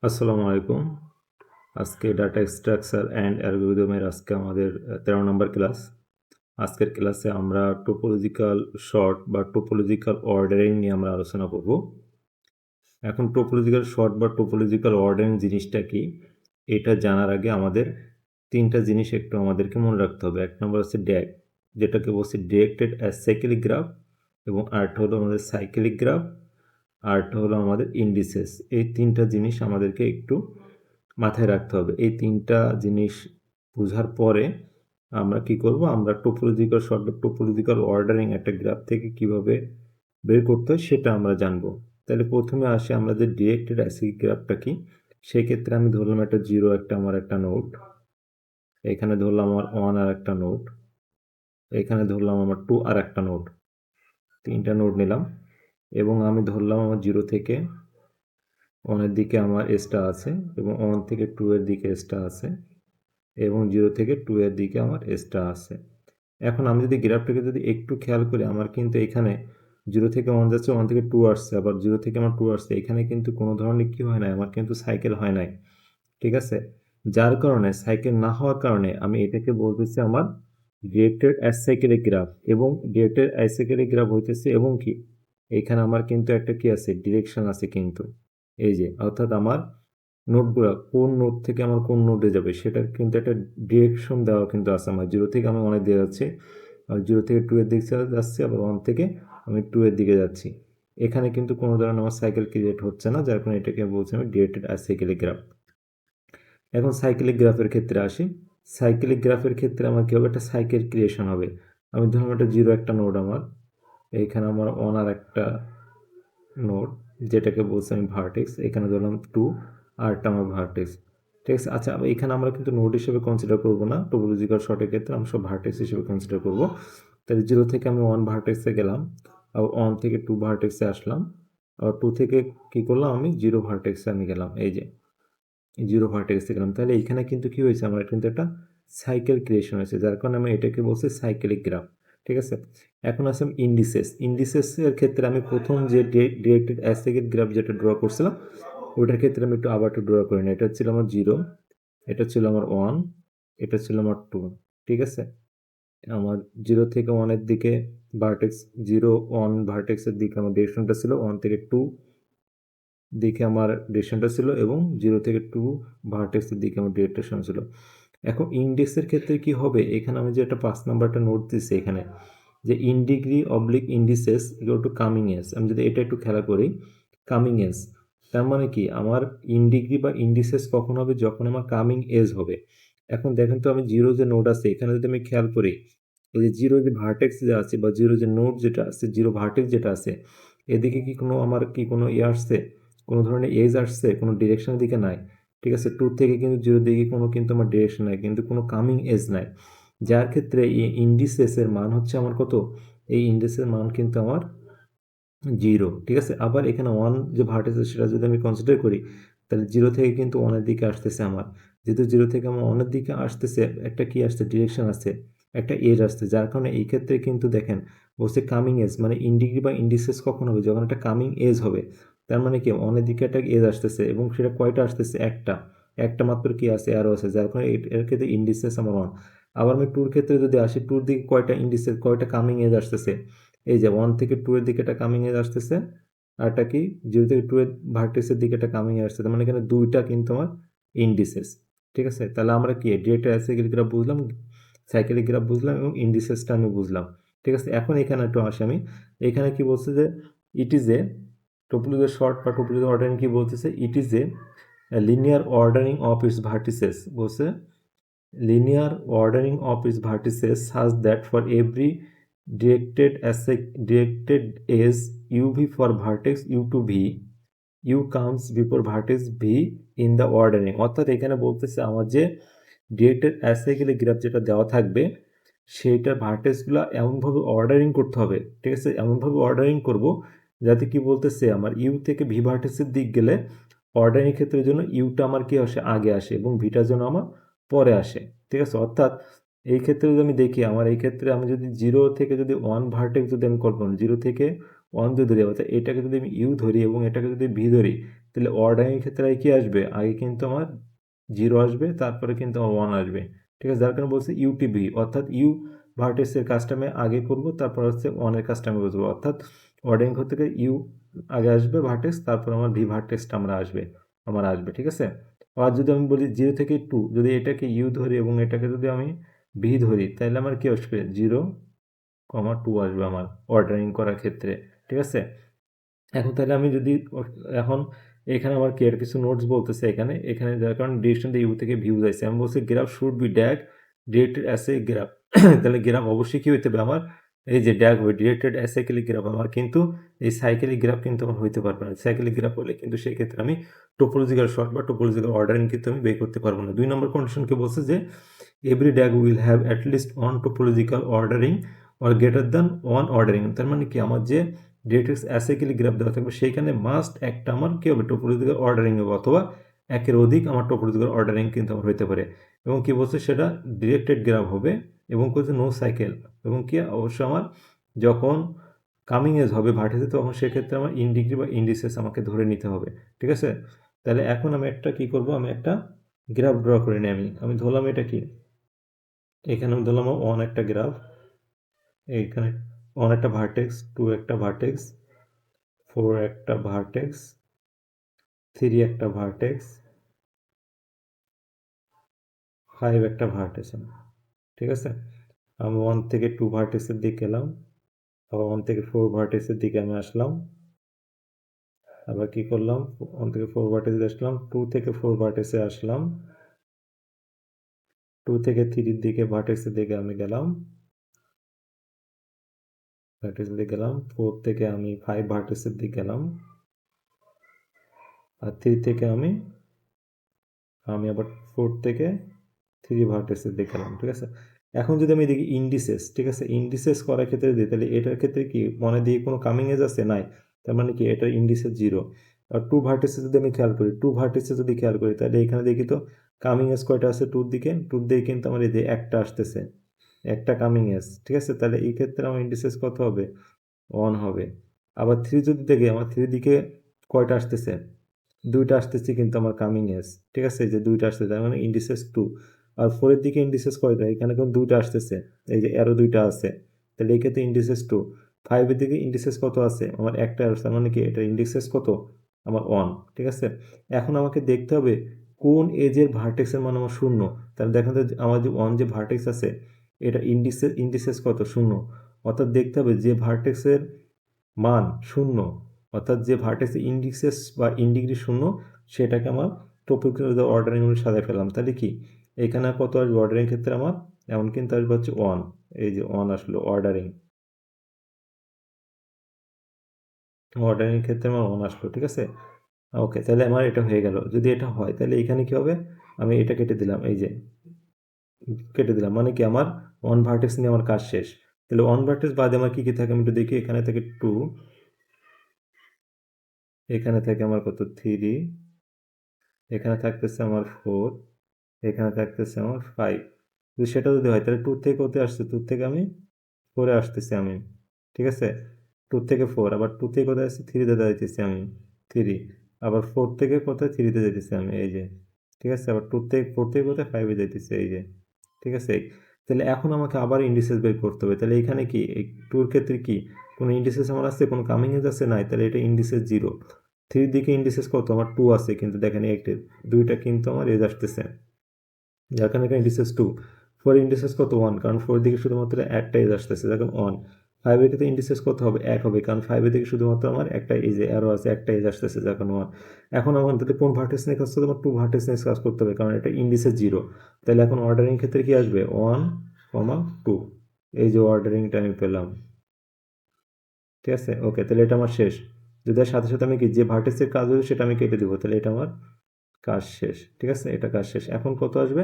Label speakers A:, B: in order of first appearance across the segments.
A: আসসালামু আলাইকুম। আজকে ডাটা স্ট্রাকচার অ্যান্ড অ্যালগরিদমের আজকে আমাদের ১৩ নম্বর ক্লাস। আজকের ক্লাসে আমরা টোপোলজিক্যাল সর্ট বা টোপোলজিক্যাল অর্ডারিং নিয়ে আমরা আলোচনা করব। এখন টোপোলজিক্যাল সর্ট বা টোপোলজিক্যাল অর্ডারিং জিনিসটা কি, এটা জানার আগে আমাদের ৩টা জিনিস একটু আমাদেরকে মনে রাখতে হবে। ১ নম্বর হচ্ছে ড্যাগ, যেটাকে বলছি ডিরেক্টেড অ্যাসাইক্লিক গ্রাফ, এবং আরেকটা হলো আমাদের সাইক্লিক গ্রাফ, আরেকটা হলো আমাদের ইন্ডিসেস। এই ৩টা জিনিস আমাদেরকে একটু মাথায় রাখতে হবে। এই ৩টা জিনিস বোঝার পরে আমরা কি করব, আমরা টোপোলজিক্যাল সর্ট বা টোপোলজিক্যাল অর্ডারিং একটা গ্রাফ থেকে কিভাবে বের করতে হয় সেটা আমরা জানবো। তাহলে প্রথমে আসি আমরা যে ডিরেক্টেড অ্যাসাইক্লিক গ্রাফটা কি। সেক্ষেত্রে আমি ধরলাম একটা 0 একটা আমার একটা নোড, এখানে ধরলাম আমার 1 আর একটা নোড, এখানে ধরলাম আমার 2 আর একটা নোড, 3টা নোড নিলাম। এবং আমি ধরলাম আমার 0 থেকে 1 এর দিকে আমার এসটা আছে, এবং 1 থেকে 2 এর দিকে এসটা আছে, এবং 0 থেকে 2 এর দিকে আমার এসটা আছে। এখন আমি যদি গ্রাফটাকে যদি একটু খেয়াল করি, আমার কিন্তু এখানে 0 থেকে 1 যাচ্ছে, 1 থেকে 2 আসছে, আবার 0 থেকে আমার 2 আসছে। এখানে কিন্তু কোনো ধরনের কি হয় নাই, আমার কিন্তু সাইকেল হয় নাই। ঠিক আছে? যার কারণে সাইকেল না হওয়ার কারণে আমি এটাকে বলতেছি আমার ডিরেক্টেড অ্যাসাইক্লিক গ্রাফ। এবং ডিরেক্টেড অ্যাসাইক্লিক গ্রাফ হইতেছে এবং কি এখানে আমার কিন্তু একটা কি আছে, ডিরেকশন আছে কিন্তু। এই যে অর্থাৎ আমার নোটগুলা কোন নোট থেকে আমার কোন নোটে যাবে সেটার কিন্তু একটা ডিরেকশন দেওয়া কিন্তু আছে। আমার 0 থেকে আমি 1 এ দিয়ে যাচ্ছি, আর 0 থেকে 2 এর দিকে যাচ্ছি, আবার 1 থেকে আমি 2 এর দিকে যাচ্ছি। এখানে কিন্তু কোনো ধরনের আমার সাইকেল ক্রিয়েট হচ্ছে না, যার কারণে এটাকে বলছি আমি ডিরেক্টেড অ্যাসাইক্লিক গ্রাফ। এখন সাইক্লিক গ্রাফের ক্ষেত্রে আসি। সাইক্লিক গ্রাফের ক্ষেত্রে আমার কী হবে, একটা সাইকেল ক্রিয়েশন হবে। আমি ধরুন একটা 0 একটা নোড আমার, এইখানে আমার 1 আর একটা নোড, যেটাকে বলছি আমি ভার্টেক্স, এখানে ধরলাম 2 আর একটা আমার ভার্টেক্স। ঠিক আছে? আচ্ছা, এখানে আমরা কিন্তু নোড হিসেবে কনসিডার করব না, টোপোলজিক্যাল শর্টের ক্ষেত্রে আমরা সব ভার্টেক্স হিসেবে কনসিডার করব। তাহলে 0 থেকে আমি 1 ভার্টেক্সে গেলাম, আবার 1 থেকে 2 ভার্টেক্সে আসলাম, আবার 2 থেকে কী করলাম, আমি 0 ভার্টেক্সে আমি গেলাম। এই যে 0 ভার্টেক্সে গেলাম। তাহলে এইখানে কিন্তু কী হয়েছে, আমার কিন্তু একটা সাইকেল ক্রিয়েশন হয়েছে, যার কারণে আমি এটাকে বলছি সাইকেলিক গ্রাফ। ঠিক আছে? এখন আসলাম ইন্ডিসেস। ইন্ডিসেসের ক্ষেত্রে আমি প্রথম যে ডিরেক্টেড অ্যাসাইক্লিক গ্রাফ যেটা ড্র করছিলাম, ওটার ক্ষেত্রে আমি একটু আবার একটু ড্র করে নিই। এটা ছিল আমার 0, এটা ছিল আমার 1, এটা ছিল আমার 2। ঠিক আছে? আমার 0 থেকে 1 এর দিকে ভার্টেক্স 0, 1 ভার্টেক্সের দিকে আমার ডিরেকশনটা ছিল, 1 থেকে 2 দিকে আমার ডিরেকশনটা ছিল, এবং 0 থেকে 2 ভার্টেক্সের দিকে আমার ডিরেকশন ছিল। এখন ইন্ডেক্সের ক্ষেত্রে কি হবে, এখানে আমি যে একটা 5 নাম্বারটা নোট দিচ্ছি এখানে, যে in degree oblique indices equal to coming edge. আমি যদি এটা একটু খেলা করি, কামিং এজ তার মানে কি, আমার ইন ডিগ্রি বা ইন্ডিসেস কখন হবে, যখন আমার কামিং এজ হবে। এখন দেখেন তো, আমি 0 যে নোট আছে এখানে যদি আমি খেয়াল করি, এই যে 0 যে ভার্টেক্স যে আছে বা 0 যে নোট যেটা আছে, 0 ভার্টেক্স যেটা আছে, এদিকে কি কোনো আমার কি কোনো আসছে, কোনো ধরনের এজ আসছে, কোনো ডিরেকশনের দিকে নাই। ঠিক আছে? 2 থেকে কিন্তু 0 দিকে কোনো কিন্তু আমার ডিরেকশন নাই, কিন্তু কোনো কামিং এজ নাই। যার ক্ষেত্রে এই ইন্ডিসেসের মান হচ্ছে আমার কত, এই ইন্ডিসের মান কিন্তু আমার 0। ঠিক আছে? আবার এখানে 1 যে ভার্টেক্স আছে সেটা যদি আমি কনসিডার করি, তাহলে 0 থেকে কিন্তু 1 এর দিকে আসতেছে আমার। যেহেতু 0 থেকে আমার 1 এর দিকে আসতেছে, একটা কি আসছে, ডিরেকশন আসছে, একটা এজ আসছে। যার কারণে এই ক্ষেত্রে কিন্তু দেখেন বলছে কামিং এজ, মানে ইন ডিগ্রি বা ইন্ডিসেস কখন হবে, যখন একটা কামিং এজ হবে। তার মানে কি, 1 এর দিকে একটা এজ আসতেছে, এবং সেটা কয়টা আসতেছে, একটা। একটা মাত্র কি আছে, অ্যারো আছে, যার কারণে এর ক্ষেত্রে ইন্ডিসেস আমার 1। আবার আমি 2 এর ক্ষেত্রে যদি আসি, 2 এর দিকে কয়টা ইন্ডিসেস, কয়টা কামিং এজ আসতেছে, এই যে 1 থেকে 2 এর দিকে একটা কামিং এজ আসতেছে, আর একটা কি 0 থেকে 2 এর ভার্টেক্সের দিকে একটা কামিং এজ আসতেছে, মানে এখানে 2টা কিন্তু আমার ইন্ডিসেস। ঠিক আছে? তাহলে আমরা কি ডিরেক্ট অ্যাসাইক্লিক গ্রাফ বুঝলাম, সাইক্লিক গ্রাফ বুঝলাম, এবং ইন্ডিসেসটা আমি বুঝলাম। ঠিক আছে? এখন এখানে একটু আসি আমি। এখানে কি বলছে যে it is a topological sort বা টোপোলজিক্যাল অর্ডারিং কি বলতেছে, it is a linear ordering of its vertices. বলছে linear ordering of its vertices such that for every directed edge uv for vertex u to v, u comes before vertex v in the ordering। অর্থাৎ এখানে বলতেছে আমার যে directed acyclic graph যেটা দেওয়া থাকবে, সেইটার ভার্টেক্সগুলো এমনভাবে অর্ডারিং করতে হবে। ঠিক আছে? এমনভাবে অর্ডারিং করব যাতে কি বলতেছে, আমার ইউ থেকে ভি ভার্টেক্সের দিক গেলে অর্ডারিং ক্ষেত্রের জন্য ইউটা আমার কি আসে, আগে আসে, এবং ভিটা যেন আমার পরে আসে। ঠিক আছে? অর্থাৎ এই ক্ষেত্রে যদি আমি দেখি, আমার এই ক্ষেত্রে আমি যদি 0 থেকে যদি 1 ভার্টেক্স যদি আমি কল্পনা, 0 থেকে 1 যদি ধরি, অর্থাৎ এটাকে যদি আমি ইউ ধরি এবং এটাকে যদি ভি ধরি, তাহলে অর্ডারিং ক্ষেত্রে কি আসবে, আগে কিন্তু আমার 0 আসবে, তারপরে কিন্তু আমার 1 আসবে। ঠিক আছে, যার কারণে বলছে ইউটিভি, অর্থাৎ ইউ ভার্টেক্সের কাজটা আমি আগে করব, তারপর হচ্ছে 1 এর কাজটা আমি করবো, অর্থাৎ অর্ডারিং থেকে ইউ আগে আসবে ভার্টেক্স, তারপর আমার ভি ভার্টেক্সটা আমার আসবে। ঠিক আছে, আর যদি আমি বলি 0 থেকে 2, যদি এটাকে ইউ ধরি এবং এটাকে যদি আমি ভি ধরি, তাহলে আমার কি আসবে 0, 2 আসবে আমার অর্ডারিং করার ক্ষেত্রে। ঠিক আছে, এখন তাহলে আমি যদি এখন এখানে আমার কি আর কিছু নোটস বলতেছে, এখানে যার কারণে ডিরেকশন দিয়ে ইউ থেকে ভিউ যাইছে, আমি বলছি graph should be DAG directed as a graph. তাহলে গ্রাফ অবশ্যই কি হইতে হবে আমার, এই যে ড্যাগ হবে ডিরেক্টেড অ্যাসাইক্লিক গ্রাফ, আমার কিন্তু এই সাইকেলিক গ্রাফ কিন্তু আমার হইতে পারবে না। সাইকেলিক গ্রাফ হলে কিন্তু সেক্ষেত্রে আমি টোপোলজিক্যাল শর্ট বা টোপোলজিক্যাল অর্ডারিং কিন্তু আমি বের করতে পারবো না। 2 নম্বর কন্ডিশনকে বলছে যে every Dag will have at least 1 topological ordering or greater than 1 ordering. তার মানে কি, আমার যে ডিরেক্ট অ্যাসাইক্লিক গ্রাফ দেওয়া থাকবে সেইখানে মাস্ট একটা আমার কী হবে টোপোলজিক্যাল অর্ডারিং হবে, অথবা একের অধিক আমার টোপোলজিক্যাল অর্ডারিং কিন্তু আমার হইতে পারে। এবং কি বলছে, সেটা ডিরেক্টেড গ্রাফ হবে এবং বলছে নো সাইকেল, এবং কি অবশ্যই আমার যখন কামিং এজ হবে ভার্টিসে, তখন সেক্ষেত্রে আমার ইনডিগ্রি বা ইন্ডিসেস আমাকে ধরে নিতে হবে। ঠিক আছে, তাহলে এখন আমি একটা কি করব, আমি একটা গ্রাফ ড্র করে নিই। আমি ধরলাম এটা কি, এখানে আমি ধরলাম 1 একটা গ্রাফ, এইখানে 1 একটা ভার্টেক্স, 2 একটা ভার্টেক্স, 4 একটা ভার্টেক্স, 3 একটা ভার্টেক্স, 5 একটা ভার্টেক্স। ঠিক আছে, আমি 1 থেকে 2 ভার্টেক্সের দিকে গেলাম, আবার 1 থেকে 4 ভার্টেক্সের দিকে আমি আসলাম, আবার কি করলাম 1 থেকে 4 ভার্টেক্সে আসলাম, 2 থেকে 4 ভার্টেক্সে আসলাম, 2 থেকে 3 দিকে ভার্টেক্সের দিকে আমি গেলাম, 4 থেকে আমি 5 ভার্টেক্সের দিকে গেলাম, আর 3 থেকে আমি আবার 4 থেকে 3 ভার্টেক্সের দিকে গেলাম। ঠিক আছে, এখন যদি আমি দেখি ইন্ডিসেস, ঠিক আছে, ইন্ডিসেস করার ক্ষেত্রে দিই, তাহলে এটার ক্ষেত্রে কি মনে দিয়ে কোনো কামিং এজ আছে, নাই, তার মানে কি এটা ইন্ডিসেস 0। আর 2 ভার্টেক্সে যদি আমি খেয়াল করি, তাহলে এখানে দেখি তো কামিং এজ কয়টা আছে, 2 দিকে, 2 দিকে কিন্তু আমার এই যে একটা আসতেছে, একটা কামিং এজ। ঠিক আছে, তাহলে এই ক্ষেত্রে আমার ইন্ডিসেস কত হবে, 1 হবে। আবার 3 যদি দেখি, আমার 3 দিকে কয়টা আসতেছে, 2টা আসতেছে কিন্তু আমার কামিং এজ। ঠিক আছে, এই যে 2টা আসতেছে, তার মানে ইন্ডিসেস 2। আর 4 এর দিকে ইন্ডিসেস কয়টা, এখানে কিন্তু 2টা আসতেছে, এই যে অ্যারো 2টা আছে, তাহলে এই ক্ষেত্রে ইন্ডিসেস 2। 5 এর দিকে ইন্ডিসেস কত আছে, আমার একটা আসছে, তার মানে কি এটা ইন্ডিসেস কত, আমার 1। ঠিক আছে, এখন আমাকে দেখতে হবে কোন এজের ভার্টেক্সের মান আমার 0। তাহলে দেখেন তো আমার যে 1 যে ভার্টেক্স আছে, এটা ইন্ডিসেস কত, 0। অর্থাৎ দেখতে হবে যে ভার্টেক্সের মান 0, অর্থাৎ যে ভার্টেক্সে ইন্ডিসেস বা ইনডিগ্রি 0, সেটাকে আমার টোপোলজিক্যাল অর্ডারিং অনুযায়ী সাজায় ফেললাম। তাহলে কি এখানে কত আসবে অর্ডারিং ক্ষেত্রে আমার, এমন কিন্তু আসবে হচ্ছে 1, এই যে 1 আসলো অর্ডারিং ক্ষেত্রে আমার 1 আসলো। ঠিক আছে, ওকে, তাহলে আমার এটা হয়ে গেল। যদি এটা হয় তাহলে এখানে কি হবে, আমি এটা কেটে দিলাম, এই যে কেটে দিলাম, মানে কি আমার 1 ভার্টেক্স নিয়ে আমার কাজ শেষ। তাহলে 1 ভার্টেক্স বাদে আমার কি কি থাকে, আমি একটু দেখি, এখানে থেকে 2, এখানে থেকে আমার কত 3, এখানে থাকতেছে আমার 4, এখানে থাকতেছে আমার 5। যদি সেটা যদি হয় তাহলে 2 থেকে কোথায় আসছে, 2 থেকে আমি 4 এ আসতেছি আমি। ঠিক আছে, 2 থেকে 4, আবার 2 থেকে কোথায় আসছি, 3 তে যাইতেছি আমি, 3, আবার 4 থেকে কোথায় 3 তে যাইতেছি আমি, এই যে। ঠিক আছে, আবার 4 থেকে কোথায় 5 এ যাইতেছি, এই যে। ঠিক আছে, তাহলে এখন আমাকে আবার ইন্ডিসেস বের করতে হবে। তাহলে এখানে কি এই 2 এর ক্ষেত্রে কি কোনো ইন্ডিসেস আমার আছে, কোনো কামিং এজ আছে, নাই, তাহলে এটা ইন্ডিসেস 0। 3 দিকে ইন্ডিসেস কত, আমার 2 আছে, কিন্তু দেখেন এই 2টা কিন্তু আমার এজ আসতেছে, যার কারণে এখানে ইন্ডিসেস 2। 4 ইন্ডিসেস কত, 1, কারণ 4 দিকে শুধুমাত্র একটা এজ আসতেছে, দেখুন 1। 5 এর ক্ষেত্রে ইন্ডিসেস কত হবে, 1 হবে, কারণ 5 এর দিকে শুধুমাত্র আমার একটা এজ অ্যারো আছে, একটা এজ আসতেছে, যখন 1। এখন আমার তাহলে কোন ভার্টেক্স নিয়ে কাজ করতে হবে, 2 ভার্টেক্স নিয়ে কাজ করতে হবে, কারণ এটা ইন্ডিসেস 0। তাহলে এখন অর্ডারিং ক্ষেত্রে কি আসবে, 1, 2, এই যে অর্ডারিংটা আমি পেলাম। ঠিক আছে, ওকে, তাহলে এটা আমার শেষ। যদি এর সাথে সাথে আমি কি যে ভার্টেক্সের কাজ হবে সেটা আমি কেটে দেবো, তাহলে এটা আমার কাজ শেষ। ঠিক আছে, এটা কাজ শেষ। এখন কত আসবে,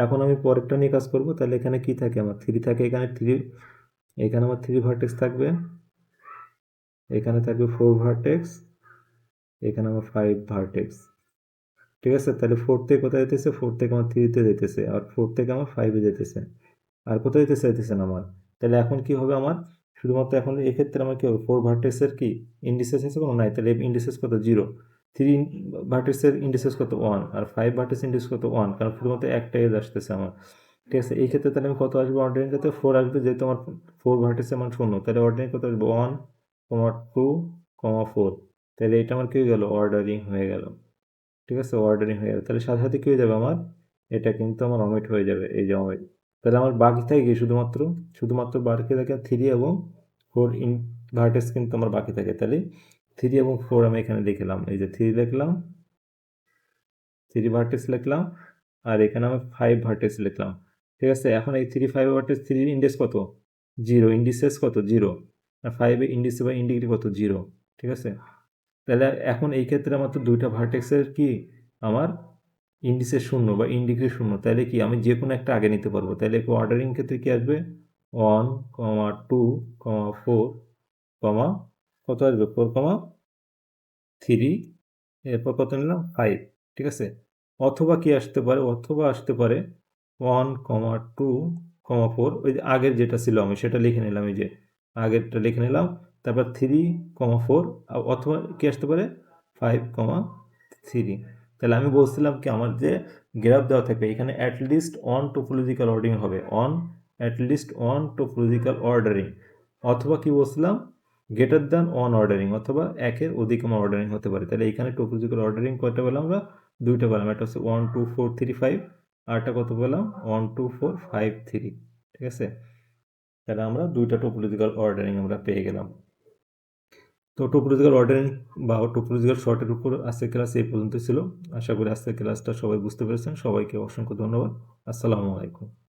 A: এখন আমি পরেরটা নিয়ে কাজ করব। তাহলে এখানে কি থাকে, আমার 3 থাকে, এখানে 3, এখানে আমার 3 ভার্টেক্স থাকবে, এখানে থাকবে 4 ভার্টেক্স, এখানে আমার 5 ভার্টেক্স। ঠিক আছে, তাহলে 4 থেকে কোথায় যেতেছে, 4 থেকে আমার 3 তে যেতেছে, আর 4 থেকে আমার 5 এ যেতেছে, আর কোথায় যেতে চাইতেছে না আমার। তাহলে এখন কি হবে আমার, শুধুমাত্র এখন এক্ষেত্রে আমার কি হবে, 4 ভার্টেক্সের কি ইন্ডিসেস আছে কোনো, নাই, তাহলে ইন্ডিসেস কত, 0। 3 ভার্টেক্সের ইন্ডিসেস কত 1 আর 5 ভার্টেক্স ইন্ডিস কত 1, কারণ শুধুমাত্র একটা এজ আসতেছে আমার। ঠিক আছে, এই ক্ষেত্রে তাহলে আমি কত আসবে অর্ডিনারি ক্ষেত্রে 4 আসবে, যেহেতু আমার 4 ভার্টেক্সের মান 0, তাহলে অর্ডিনারি কত আসবে 1, 2, 4। তাহলে এটা আমার কি হয়ে গেল, অর্ডারিং হয়ে গেল। ঠিক আছে, অর্ডারিং হয়ে গেল। তাহলে সাথে সাথে কি হয়ে যাবে আমার, এটা কিন্তু আমার অমিট হয়ে যাবে, এই যে অমিট। তাহলে আমার বাকি থাকে কি, শুধুমাত্র বাকি থাকে 3 এবং 4 ভার্টেক্স কিন্তু আমার বাকি থাকে। তাহলে 3 এবং 4 আমি এখানে লিখলাম, এই যে 3 লিখলাম, 3 ভার্টেক্স লিখলাম, আর এখানে আমি 5 ভার্টেক্স লিখলাম। ঠিক আছে, এখন এই 3, 5 ভার্টেক্স 3 ইন্ডেক্স কত, 0, ইন্ডিসেস কত 0, আর 5 এর ইন্ডিসে বা ইন্ডিগ্রি কত 0। ঠিক আছে, তাহলে এখন এই ক্ষেত্রে আমার তো দুইটা ভার্টেক্সের কি, আমার ইন্ডিসেস 0 বা ইন্ডিগ্রি 0, তাহলে কি আমি যে কোনো একটা আগে নিতে পারবো। তাহলে অর্ডারিং ক্ষেত্রে কি আসবে 1, 2, 4, কত আসবে 4, 3, এরপর কত নিলাম 5। ঠিক আছে, অথবা কি আসতে পারে, অথবা আসতে পারে 1, 2, 4, ওই যে আগের যেটা ছিল আমি সেটা লিখে নিলাম, এই যে আগেরটা লিখে নিলাম, তারপর 3, 4, অথবা কি আসতে পারে 5, 3। তাহলে আমি বলছিলাম কি, আমার যে গ্রাফ দেওয়া থাকবে এখানে অ্যাটলিস্ট অন টোপোলজিক্যাল অর্ডারিং হবে, অ্যাটলিস্ট অন টোপোলজিক্যাল অর্ডারিং, অথবা কি বলছিলাম গ্রেটার দ্যান অন অর্ডারিং, অথবা একের অধিক আমার অর্ডারিং হতে পারে। তাহলে এখানে টোপোলজিক্যাল অর্ডারিং কয়টা পেলাম আমরা, দুইটা পেলাম, একটা হচ্ছে 1, 2, 4, 3, 5, আরটা কত পেলাম 1, 2, 4, 5, 3। ঠিক আছে, তাহলে আমরা দুইটা টোপোলজিক্যাল অর্ডারিং আমরা পেয়ে গেলাম। তো টোপোলজিক্যাল অর্ডারিং বা টোপোলজিক্যাল শর্টের উপর আজকের ক্লাস এই পর্যন্ত ছিল। আশা করি আজকের ক্লাসটা সবাই বুঝতে পেরেছেন। সবাইকে অসংখ্য ধন্যবাদ। আসসালামু আলাইকুম।